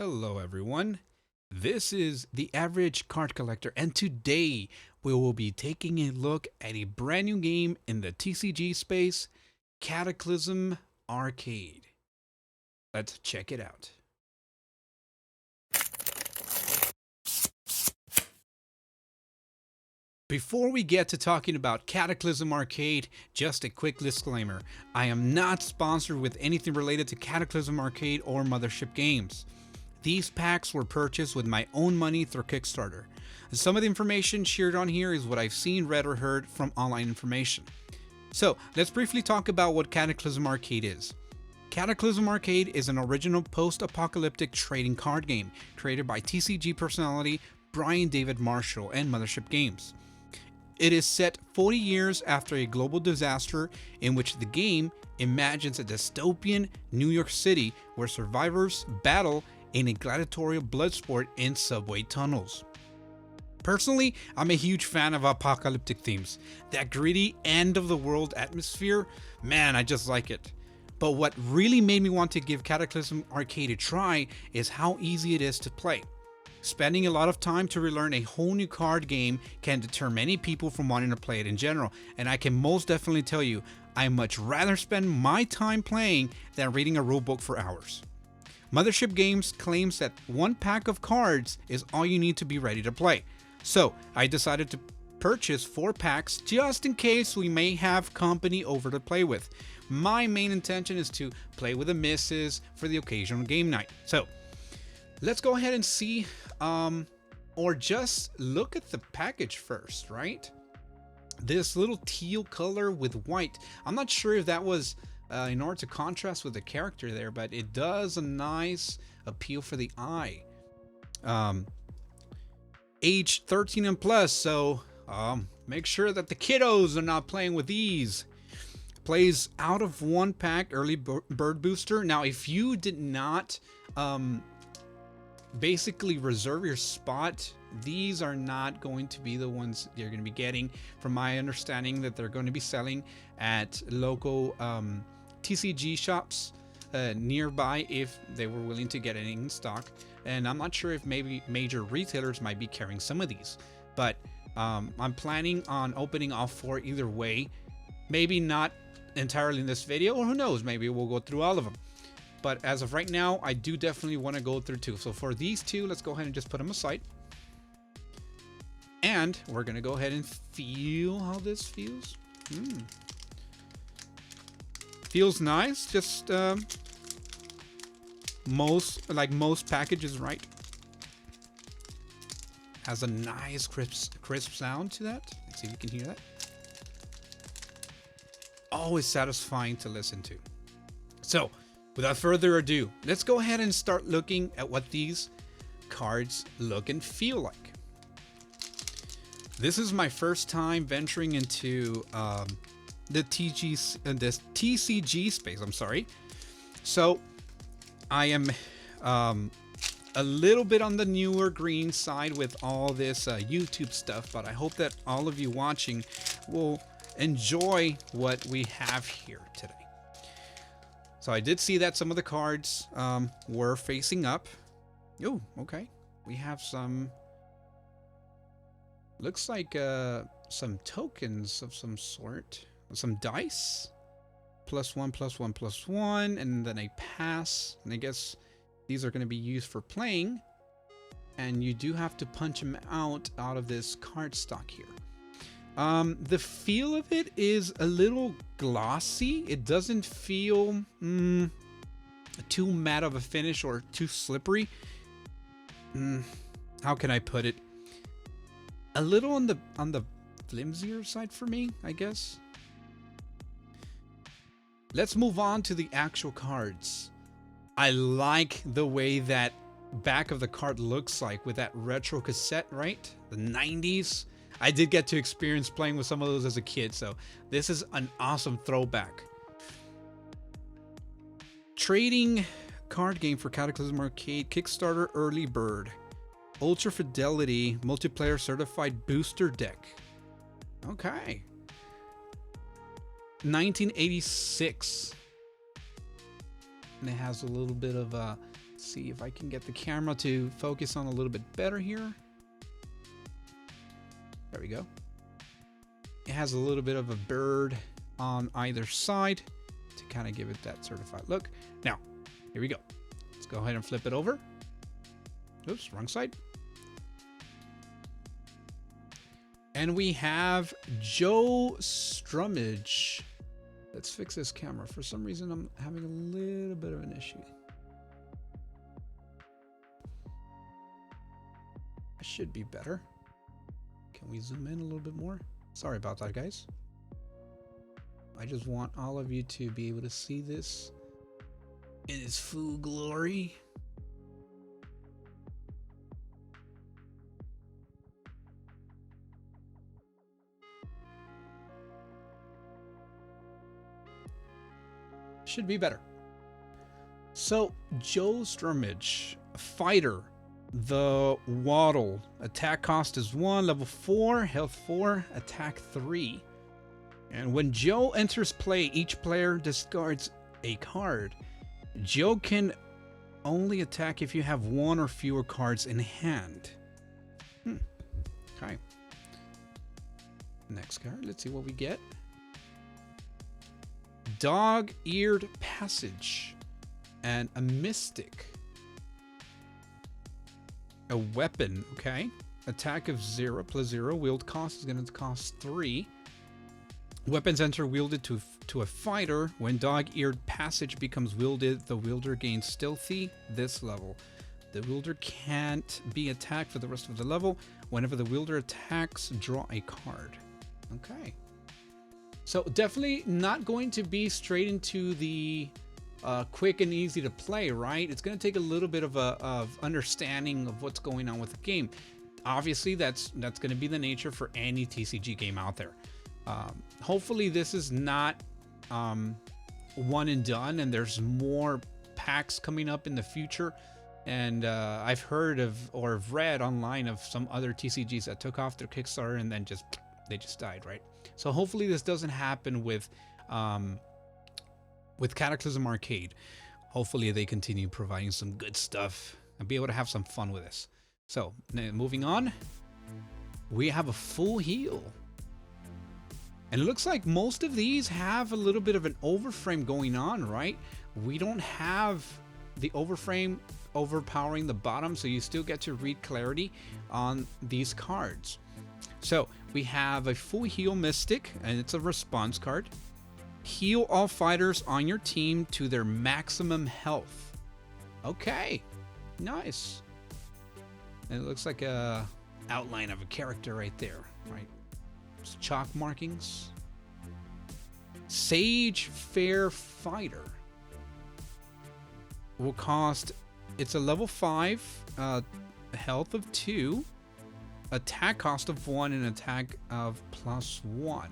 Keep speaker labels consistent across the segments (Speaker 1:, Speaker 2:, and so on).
Speaker 1: Hello, everyone. This is the Average Card Collector, and today we will be taking a look at a brand new game in the TCG space, Cataclysm Arcade. Let's check it out. Before we get to talking about Cataclysm Arcade, just a quick disclaimer. I am not sponsored with anything related to Cataclysm Arcade or Mothership Games. These packs were purchased with my own money through Kickstarter. Some of the information shared on here is what I've seen, read, or heard from online information. So, let's briefly talk about what Cataclysm Arcade is. Cataclysm Arcade is an original post-apocalyptic trading card game created by TCG personality Brian David Marshall and Mothership Games. It is set 40 years after a global disaster in which the game imagines a dystopian New York City where survivors battle in a gladiatorial blood sport in subway tunnels. Personally, I'm a huge fan of apocalyptic themes. That gritty end of the world atmosphere, man, I just like it. But what really made me want to give Cataclysm Arcade a try is how easy it is to play. Spending a lot of time to relearn a whole new card game can deter many people from wanting to play it in general, and I can most definitely tell you, I much rather spend my time playing than reading a rulebook for hours. Mothership Games claims that one pack of cards is all you need to be ready to play. So I decided to purchase 4 packs just in case we may have company over to play with. My main intention is to play with the missus for the occasional game night. So let's go ahead and see, or just look at the package first, right? This little teal color with white. I'm not sure if that was in order to contrast with the character there, but it does a nice appeal for the eye. Age 13 and plus, so make sure that the kiddos are not playing with these. Plays out of 1 pack early bird booster. Now, if you did not basically reserve your spot, these are not going to be the ones you're going to be getting. From my understanding, that they're going to be selling at local TCG shops nearby if they were willing to get it in stock. And I'm not sure if maybe major retailers might be carrying some of these, but I'm planning on opening all 4 either way. Maybe not entirely in this video, or who knows, maybe we'll go through all of them. But as of right now, I do definitely want to go through 2. So for these 2, let's go ahead and just put them aside. And we're going to go ahead and feel how this feels. Feels nice. Just most packages, right? Has a nice crisp sound to that. Let's see if you can hear that. Always satisfying to listen to. So, without further ado, let's go ahead and start looking at what these cards look and feel like. This is my first time venturing into the TCG space. I'm sorry. So I am a little bit on the newer green side with all this YouTube stuff, but I hope that all of you watching will enjoy what we have here today. So I did see that some of the cards were facing up. Oh, okay. We have some, looks like some tokens of some sort. Some dice. +1, +1, +1, and then a pass. And I guess these are going to be used for playing. And you do have to punch them out of this card stock here. The feel of it is a little glossy. It doesn't feel too matte of a finish or too slippery. How can I put it? A little on the flimsier side for me, I guess. Let's move on to the actual cards. I like the way that back of the card looks like with that retro cassette, right? The 90s. I did get to experience playing with some of those as a kid, so this is an awesome throwback. Trading card game for Cataclysm Arcade, Kickstarter early bird. Ultra fidelity, multiplayer certified booster deck. Okay. 1986. And it has a little bit of see if I can get the camera to focus on a little bit better here. There we go. It has a little bit of a bird on either side to kind of give it that certified look. Now, here we go. Let's go ahead and flip it over. Oops, wrong side. And we have Joe Strummage. Let's fix this camera. For some reason, I'm having a little bit of an issue. It should be better. Can we zoom in a little bit more? Sorry about that, guys. I just want all of you to be able to see this in its full glory. Should be better. So, Joe Strummage, fighter, the Waddle. Attack cost is 1, level 4, health 4, attack 3. And when Joe enters play, each player discards a card. Joe can only attack if you have 1 or fewer cards in hand. Okay. Next card, let's see what we get. Dog-eared Passage and a Mystic. A weapon, okay. Attack of 0 plus 0. Wield cost is going to cost 3. Weapons enter wielded to a fighter. When Dog-eared Passage becomes wielded, the wielder gains Stealthy this level. The wielder can't be attacked for the rest of the level. Whenever the wielder attacks, draw a card. Okay. So definitely not going to be straight into the quick and easy to play, right? It's going to take a little bit of understanding of what's going on with the game. Obviously, that's going to be the nature for any TCG game out there. Hopefully, this is not one and done, and there's more packs coming up in the future. And I've heard of or have read online of some other TCGs that took off their Kickstarter and then they just died, right? So hopefully this doesn't happen with Cataclysm Arcade. Hopefully they continue providing some good stuff and be able to have some fun with this. So moving on, we have a full heal. And it looks like most of these have a little bit of an overframe going on, right? We don't have the overframe overpowering the bottom, so you still get to read clarity on these cards. So we have a full heal Mystic, and it's a response card. Heal all fighters on your team to their maximum health. Okay, nice. And it looks like a outline of a character right there, right? It's chalk markings. Sage Fair Fighter will cost, it's a level 5, health of 2, attack cost of 1, and attack of +1.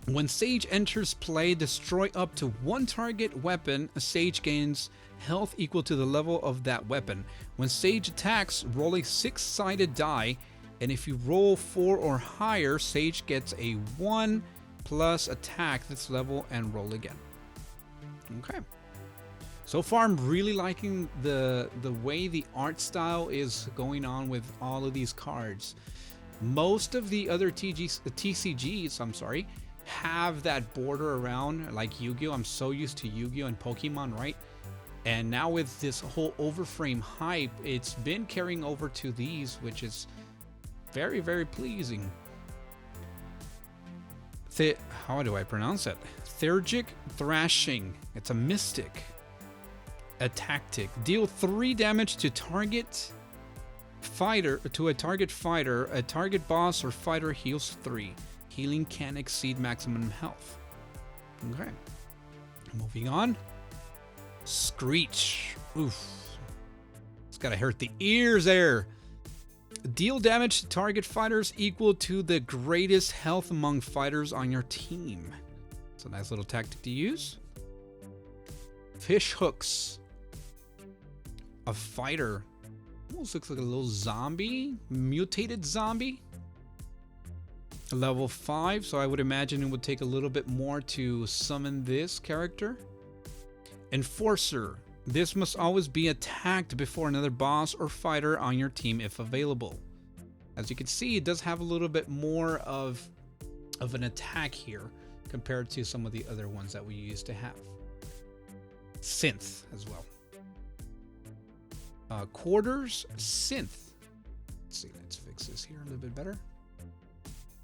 Speaker 1: When Sage enters play, destroy up to 1 target weapon. A Sage gains health equal to the level of that weapon. When Sage attacks, roll a 6-sided die, and if you roll 4 or higher, Sage gets a 1 plus attack this level and roll again. Okay. So far, I'm really liking the way the art style is going on with all of these cards. Most of the other TCGs, have that border around, like Yu-Gi-Oh! I'm so used to Yu-Gi-Oh! And Pokemon, right? And now with this whole overframe hype, it's been carrying over to these, which is very, very pleasing. How do I pronounce it? Theurgic Thrashing. It's a Mystic. A tactic. Deal 3 damage to target fighter, to a target fighter. A target boss or fighter heals 3. Healing can exceed maximum health. Okay. Moving on. Screech. Oof. It's gotta hurt the ears there. Deal damage to target fighters equal to the greatest health among fighters on your team. It's a nice little tactic to use. Fish hooks. A fighter. Almost looks like a little zombie. Mutated zombie. Level 5, so I would imagine it would take a little bit more to summon this character. Enforcer. This must always be attacked before another boss or fighter on your team if available. As you can see, it does have a little bit more of an attack here compared to some of the other ones that we used to have. Synth as well. Quarters, synth. Let's see, let's fix this here a little bit better.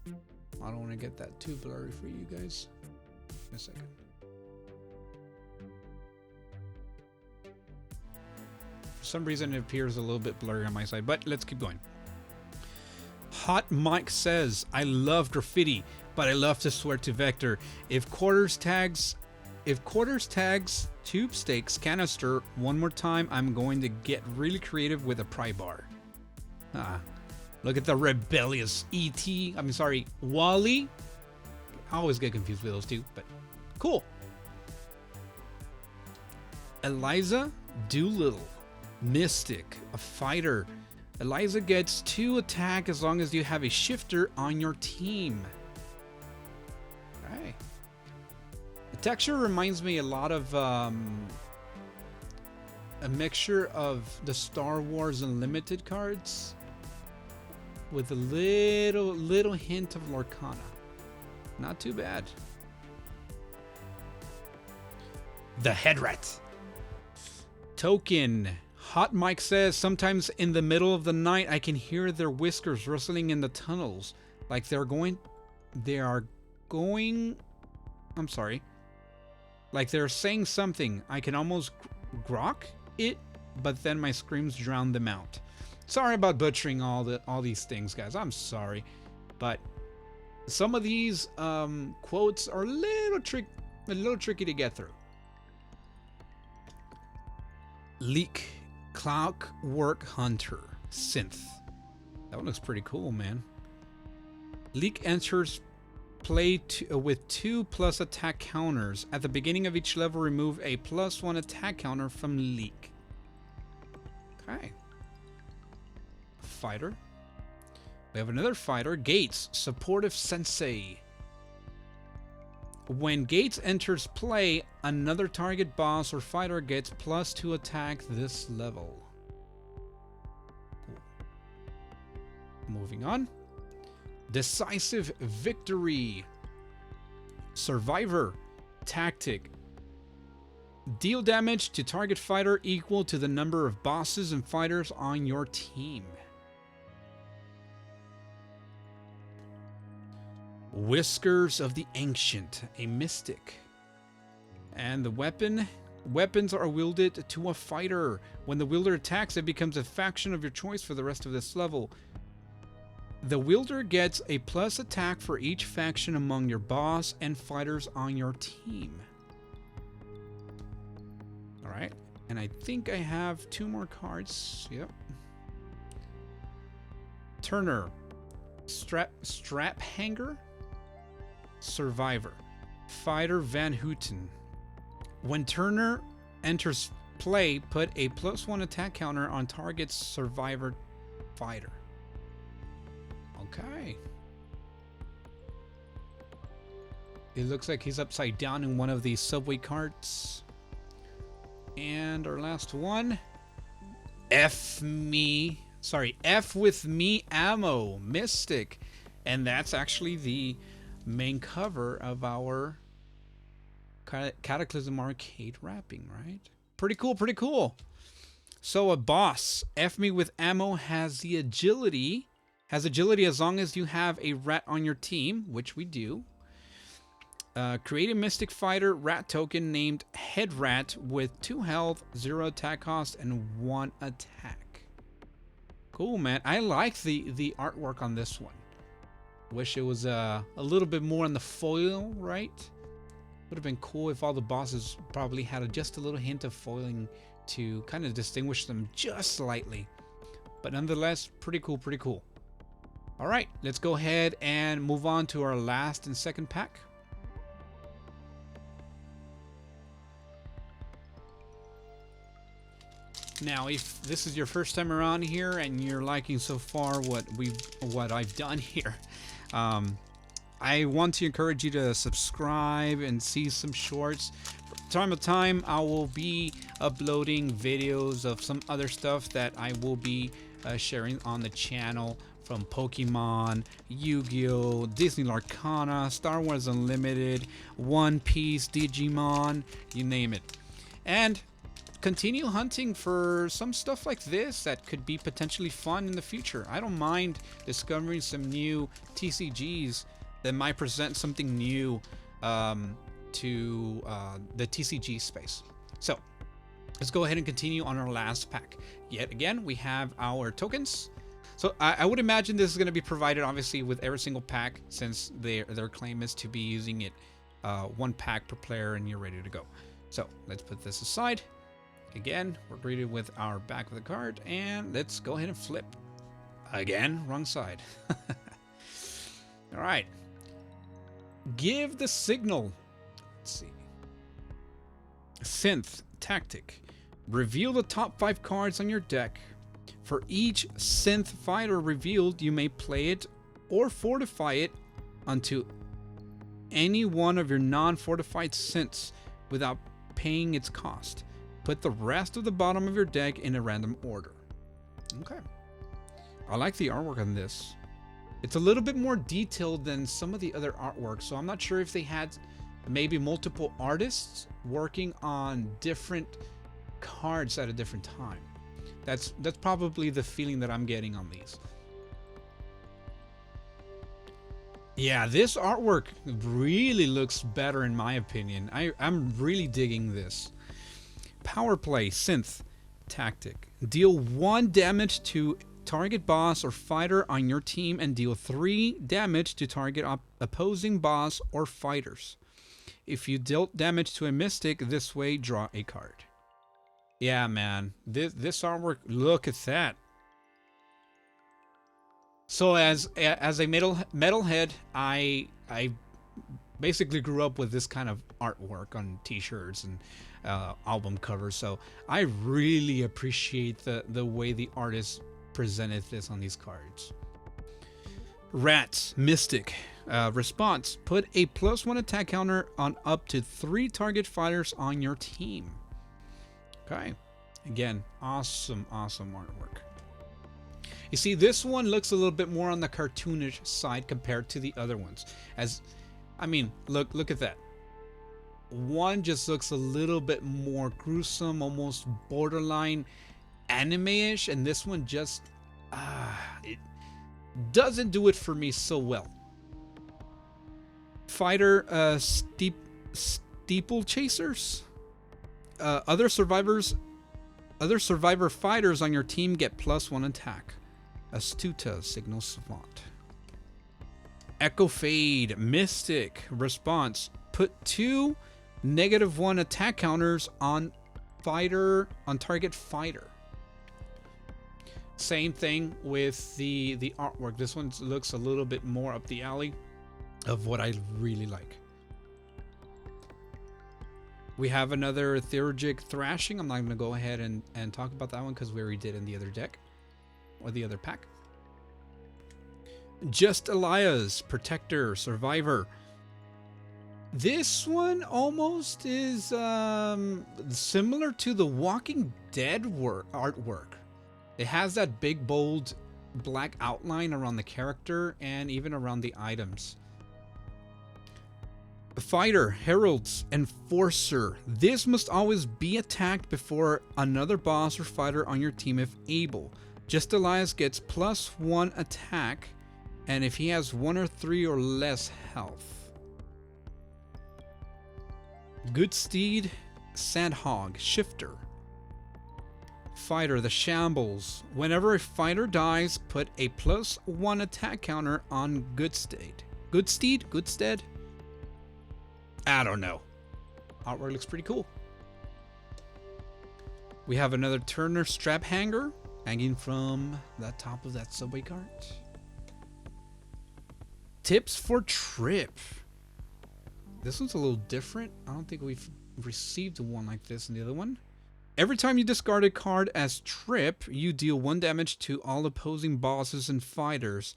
Speaker 1: I don't want to get that too blurry for you guys. In a second. For some reason, it appears a little bit blurry on my side, but let's keep going. Hot Mike says, I love graffiti, but I love to swear to Vector. If quarters tags tube stakes canister one more time, I'm going to get really creative with a pry bar. Look at the rebellious E.T. I'm sorry, Wally. I always get confused with those two, but cool. Eliza Doolittle, Mystic, a fighter. Eliza gets 2 attack as long as you have a shifter on your team. Alright. The texture reminds me a lot of a mixture of the Star Wars Unlimited cards with a little hint of Lorcana. Not too bad. The Head Rat. Token. Hot Mike says, sometimes in the middle of the night I can hear their whiskers rustling in the tunnels. Like like they're saying something. I can almost grok it, but then my screams drown them out. Sorry about butchering all these things, guys. I'm sorry. But some of these quotes are a little tricky to get through. Leak. Clockwork Hunter synth. That one looks pretty cool, man. Leak enters play with 2+ attack counters. At the beginning of each level, remove a +1 attack counter from Leak. Okay. Fighter. We have another fighter, Gates, supportive sensei. When Gates enters play, another target boss or fighter gets +2 attack this level. Cool. Moving on. Decisive Victory. Survivor. Tactic. Deal damage to target fighter equal to the number of bosses and fighters on your team. Whiskers of the Ancient, a mystic. And the weapons are wielded to a fighter. When the wielder attacks, it becomes a faction of your choice for the rest of this level. The wielder gets a + attack for each faction among your boss and fighters on your team. Alright, and I think I have 2 more cards. Yep. Turner, Strap Hanger. Survivor. Fighter Van Houten. When Turner enters play, put a +1 attack counter on target's survivor fighter. Okay. It looks like he's upside down in one of these subway carts. And our last one. F with me ammo. Mystic. And that's actually the main cover of our Cataclysm Arcade wrapping, right? Pretty cool, pretty cool. So a boss, F me with ammo, has the agility. Has agility as long as you have a rat on your team, which we do. Create a Mystic Fighter rat token named Head Rat with 2 health, 0 attack cost, and 1 attack. Cool, man. I like the artwork on this one. Wish it was a little bit more on the foil, right? Would have been cool if all the bosses probably had just a little hint of foiling to kind of distinguish them just slightly. But nonetheless, pretty cool, pretty cool. All right, let's go ahead and move on to our last and second pack. Now, if this is your first time around here and you're liking so far what I've done here, I want to encourage you to subscribe and see some shorts. time to time, I will be uploading videos of some other stuff that I will be sharing on the channel, from Pokemon, Yu-Gi-Oh, Disney Larcana, Star Wars Unlimited, One Piece, Digimon, you name it. And continue hunting for some stuff like this that could be potentially fun in the future. I don't mind discovering some new TCGs that might present something new to the TCG space. So let's go ahead and continue on our last pack. Yet again, we have our tokens. So I would imagine this is going to be provided obviously with every single pack, since their claim is to be using it one pack per player and you're ready to go. So let's put this aside. Again, we're greeted with our back of the card, and let's go ahead and flip. Again, wrong side. All right. Give the signal. Let's see. Synth Tactic. Reveal the top 5 cards on your deck. For each synth fighter revealed, you may play it or fortify it onto any one of your non-fortified synths without paying its cost. Put the rest of the bottom of your deck in a random order. Okay. I like the artwork on this. It's a little bit more detailed than some of the other artwork, so I'm not sure if they had maybe multiple artists working on different cards at a different time. That's probably the feeling that I'm getting on these. Yeah, this artwork really looks better in my opinion. I'm really digging this. Power Play Synth Tactic. Deal 1 damage to target boss or fighter on your team and deal 3 damage to target opposing boss or fighters. If you dealt damage to a mystic this way, draw a card. Yeah, man. This artwork, look at that. So as a metalhead, I basically grew up with this kind of artwork on t-shirts and album covers, so I really appreciate the way the artist presented this on these cards. Rats Mystic. Response: put a +1 attack counter on up to 3 target fighters on your team. Okay, again, awesome artwork. You see, this one looks a little bit more on the cartoonish side compared to the other ones. I mean, look at that. One just looks a little bit more gruesome, almost borderline anime-ish, and this one just it doesn't do it for me so well. Fighter steeple chasers. Other survivor fighters on your team get +1 attack. Astuta Signal Savant. Echo Fade Mystic. Response: put 2 -1 attack counters on target fighter. Same thing with the artwork. This one looks a little bit more up the alley of what I really like. We have another Theurgic Thrashing. I'm not going to go ahead and talk about that one because we already did in the other deck, or the other pack. Just Elias, Protector, Survivor. This one almost is similar to the Walking Dead artwork. It has that big, bold, black outline around the character and even around the items. Fighter, Herald's Enforcer. This must always be attacked before another boss or fighter on your team if able. Just Elias gets +1 attack, and if he has 1 or 3 or less health. Good Steed, Sandhog, Shifter. Fighter, the Shambles. Whenever a fighter dies, put a +1 attack counter on Goodstead. Goodstead? I don't know. Artwork looks pretty cool. We have another Turner Strap Hanger hanging from the top of that subway cart. Tips for Trip. This one's a little different. I don't think we've received one like this in the other one. Every time you discard a card as Trip, you deal 1 damage to all opposing bosses and fighters.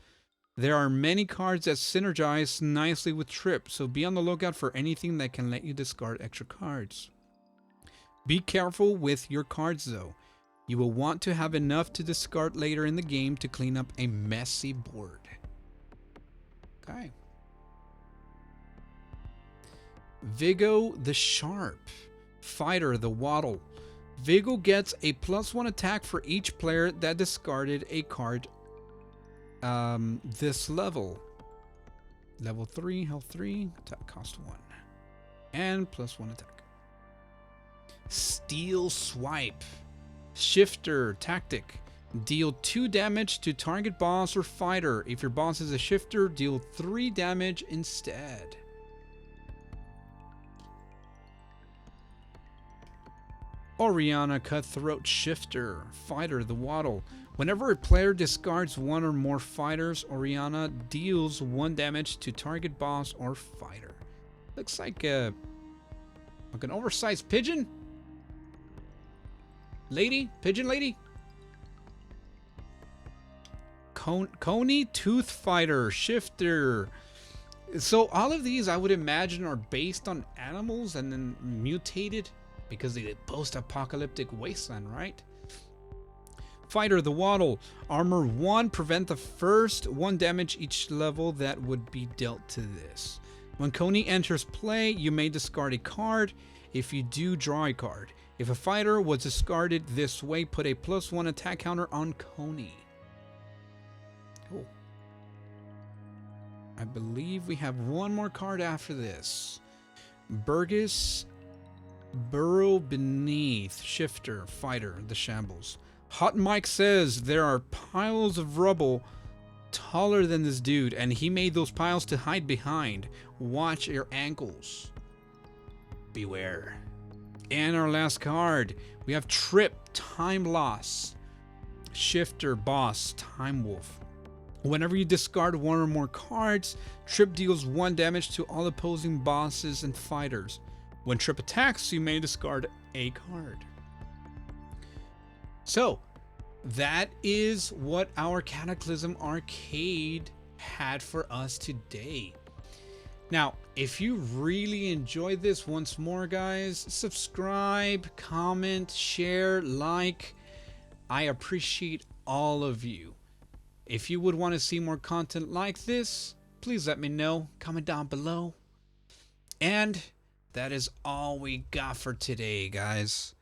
Speaker 1: There are many cards that synergize nicely with Trip, so be on the lookout for anything that can let you discard extra cards. Be careful with your cards though. You will want to have enough to discard later in the game to clean up a messy board. Okay. Vigo the Sharp. Fighter the Waddle. Vigo gets a +1 attack for each player that discarded a card this level. Level 3, health 3, attack cost 1. And +1 attack. Steel Swipe. Shifter Tactic. Deal 2 damage to target boss or fighter. If your boss is a shifter, deal 3 damage instead. Oriana Cutthroat Shifter. Fighter the Waddle. Whenever a player discards one or more fighters, Oriana deals 1 damage to target boss or fighter. Looks like an oversized pigeon? Lady? Pigeon lady? Coney Tooth Fighter Shifter. So all of these I would imagine are based on animals and then mutated because they did post-apocalyptic wasteland, right? Fighter the Waddle. Armor 1. Prevent the first 1 damage each level that would be dealt to this. When Coney enters play, you may discard a card. If you do, draw a card. If a fighter was discarded this way, put a +1 attack counter on Coney. Cool. I believe we have one more card after this. Burgess Burrow Beneath. Shifter. Fighter. The Shambles. Hot Mike says there are piles of rubble taller than this dude, and he made those piles to hide behind. Watch your ankles. Beware. And our last card, we have Trip, Time Loss. Shifter, Boss, Time Wolf. Whenever you discard one or more cards, Trip deals 1 damage to all opposing bosses and fighters. When Trip attacks, you may discard a card. So, that is what our Cataclysm Arcade had for us today. Now, if you really enjoyed this, once more guys, subscribe, comment, share, like. I appreciate all of you. If you would want to see more content like this, please let me know. Comment down below. And that is all we got for today, guys.